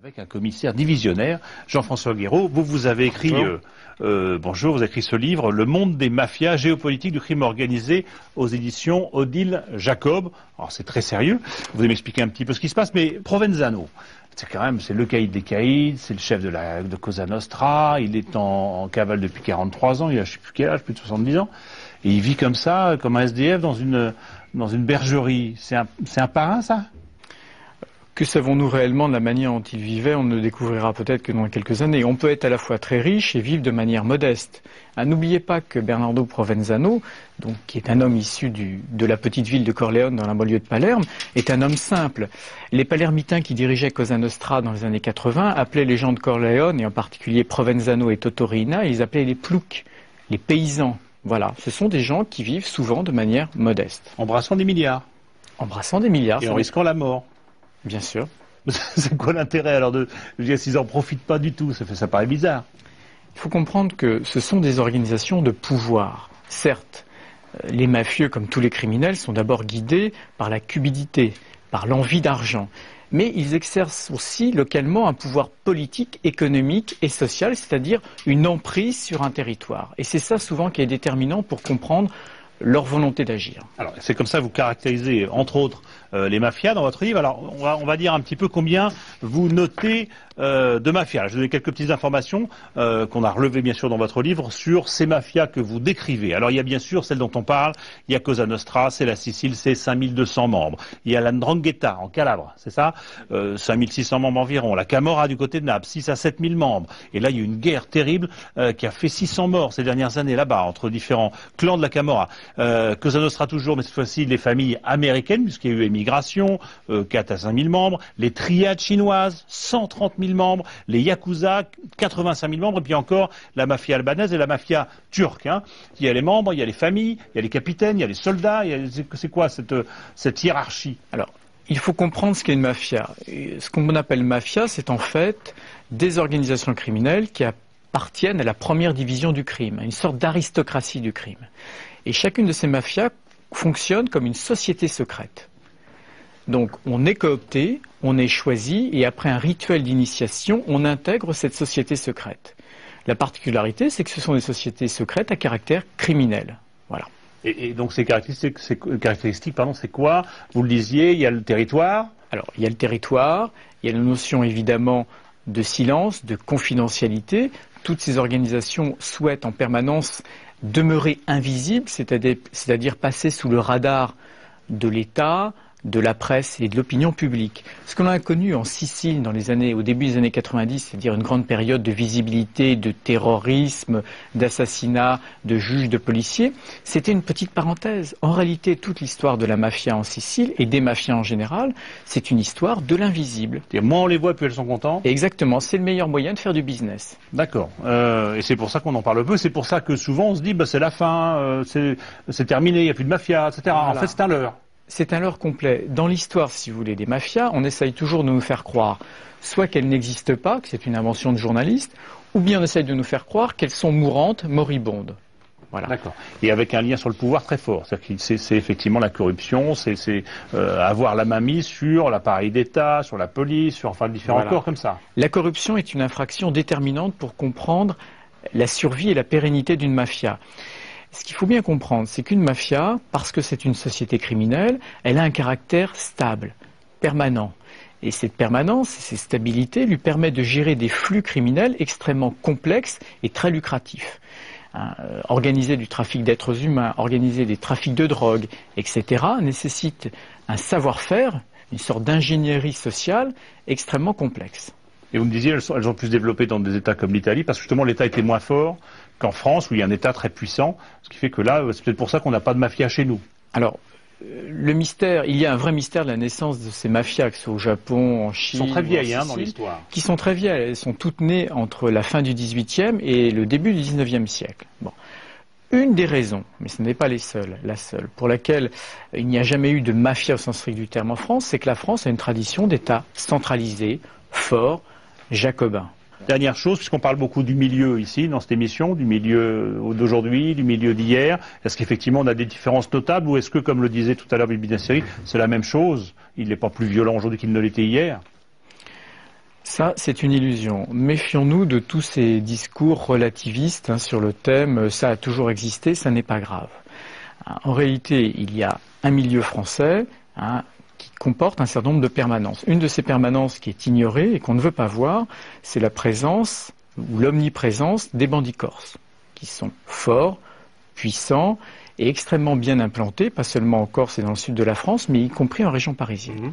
Avec un commissaire divisionnaire, Jean-François Guéraud. Vous avez écrit, bonjour, vous avez écrit ce livre, Le monde des mafias géopolitiques du crime organisé, aux éditions Odile Jacob. Alors c'est très sérieux, vous allez m'expliquer un petit peu ce qui se passe, mais Provenzano, c'est le caïd des caïds, c'est le chef de Cosa Nostra, il est en cavale depuis 43 ans, il a je sais plus quel âge, plus de 70 ans, et il vit comme ça, comme un SDF dans une bergerie. C'est un parrain, ça? Que savons-nous réellement de la manière dont il vivait? On ne le découvrira peut-être que dans quelques années. On peut être à la fois très riche et vivre de manière modeste. N'oubliez pas que Bernardo Provenzano, donc, qui est un homme issu de la petite ville de Corleone dans la banlieue de Palerme, est un homme simple. Les palermitains qui dirigeaient Cosa Nostra dans les années 80 appelaient les gens de Corleone, et en particulier Provenzano et Totorina, ils appelaient les ploucs, les paysans. Voilà, ce sont des gens qui vivent souvent de manière modeste. Embrassant des milliards. Embrassant des milliards. Et en risquant la mort. Bien sûr. C'est quoi l'intérêt alors de... Je veux dire, s'ils n'en profitent pas du tout, ça paraît bizarre. Il faut comprendre que ce sont des organisations de pouvoir. Certes, les mafieux, comme tous les criminels, sont d'abord guidés par la cupidité, par l'envie d'argent. Mais ils exercent aussi localement un pouvoir politique, économique et social, c'est-à-dire une emprise sur un territoire. Et c'est ça souvent qui est déterminant pour comprendre leur volonté d'agir. Alors, c'est comme ça que vous caractérisez, entre autres, les mafias dans votre livre. Alors, on va dire un petit peu combien vous notez de mafias. Je vais donner quelques petites informations qu'on a relevées, bien sûr, dans votre livre sur ces mafias que vous décrivez. Alors, il y a bien sûr celle dont on parle. Il y a Cosa Nostra, c'est la Sicile, c'est 5200 membres. Il y a la 'Ndrangheta en Calabre, c'est ça, 5600 membres environ. La Camorra du côté de Naples, 6 à 7000 membres. Et là, il y a eu une guerre terrible qui a fait 600 morts ces dernières années là-bas, entre différents clans de la Camorra. Cosa Nostra toujours, mais cette fois-ci les familles américaines, puisqu'il y a eu émigration, 4 à 5 000 membres, les triades chinoises, 130 000 membres, les Yakuza, 85 000 membres, et puis encore la mafia albanaise et la mafia turque. Hein. Il y a les membres, il y a les familles, il y a les capitaines, il y a les soldats, c'est quoi cette hiérarchie? Alors, il faut comprendre ce qu'est une mafia. Ce qu'on appelle mafia, c'est en fait des organisations criminelles qui appartiennent à la première division du crime, une sorte d'aristocratie du crime. Et chacune de ces mafias fonctionne comme une société secrète. Donc on est coopté, on est choisi, et après un rituel d'initiation, on intègre cette société secrète. La particularité, c'est que ce sont des sociétés secrètes à caractère criminel. Voilà. Et donc ces caractéristiques, c'est quoi? Vous le disiez, il y a le territoire. Alors, il y a le territoire, il y a la notion évidemment de silence, de confidentialité. Toutes ces organisations souhaitent en permanence demeurer invisibles, c'est-à-dire passer sous le radar de l'État, de la presse et de l'opinion publique. Ce qu'on a connu en Sicile au début des années 90, c'est-à-dire une grande période de visibilité, de terrorisme, d'assassinat, de juges, de policiers, c'était une petite parenthèse. En réalité, toute l'histoire de la mafia en Sicile et des mafias en général, c'est une histoire de l'invisible. Et moins on les voit, plus elles sont contentes. Exactement, c'est le meilleur moyen de faire du business. D'accord. Et c'est pour ça qu'on en parle peu. C'est pour ça que souvent on se dit, c'est la fin, c'est terminé, il n'y a plus de mafia, etc. Voilà. En fait, c'est un leurre. C'est un leurre complet. Dans l'histoire, si vous voulez, des mafias, on essaye toujours de nous faire croire soit qu'elles n'existent pas, que c'est une invention de journalistes, ou bien on essaye de nous faire croire qu'elles sont mourantes, moribondes. Voilà. D'accord. Et avec un lien sur le pouvoir très fort. C'est effectivement la corruption, c'est avoir la main mise sur l'appareil d'État, sur la police, sur différents corps comme ça. La corruption est une infraction déterminante pour comprendre la survie et la pérennité d'une mafia. Ce qu'il faut bien comprendre, c'est qu'une mafia, parce que c'est une société criminelle, elle a un caractère stable, permanent. Et cette permanence, cette stabilité lui permet de gérer des flux criminels extrêmement complexes et très lucratifs. Organiser du trafic d'êtres humains, organiser des trafics de drogue, etc., nécessite un savoir-faire, une sorte d'ingénierie sociale extrêmement complexe. Et vous me disiez, elles ont plus développé dans des États comme l'Italie, parce que justement l'État était moins fort qu'en France, où il y a un État très puissant, ce qui fait que là, c'est peut-être pour ça qu'on n'a pas de mafia chez nous. Alors, le mystère, il y a un vrai mystère de la naissance de ces mafias, que ce soit au Japon, en Chine, qui sont très vieilles dans l'histoire. Qui sont très vieilles, elles sont toutes nées entre la fin du XVIIIe et le début du XIXe siècle. Bon. Une des raisons, mais ce n'est pas la seule, pour laquelle il n'y a jamais eu de mafia au sens strict du terme en France, c'est que la France a une tradition d'État centralisé, fort, jacobin. Dernière chose, puisqu'on parle beaucoup du milieu ici, dans cette émission, du milieu d'aujourd'hui, du milieu d'hier, est-ce qu'effectivement on a des différences notables ou est-ce que, comme le disait tout à l'heure Bibi Nasseri, c'est la même chose? Il n'est pas plus violent aujourd'hui qu'il ne l'était hier? Ça, c'est une illusion. Méfions-nous de tous ces discours relativistes sur le thème « ça a toujours existé, ça n'est pas grave ». En réalité, il y a un milieu français qui comporte un certain nombre de permanences. Une de ces permanences qui est ignorée et qu'on ne veut pas voir, c'est la présence ou l'omniprésence des bandits corses, qui sont forts, puissants et extrêmement bien implantés, pas seulement en Corse et dans le sud de la France, mais y compris en région parisienne.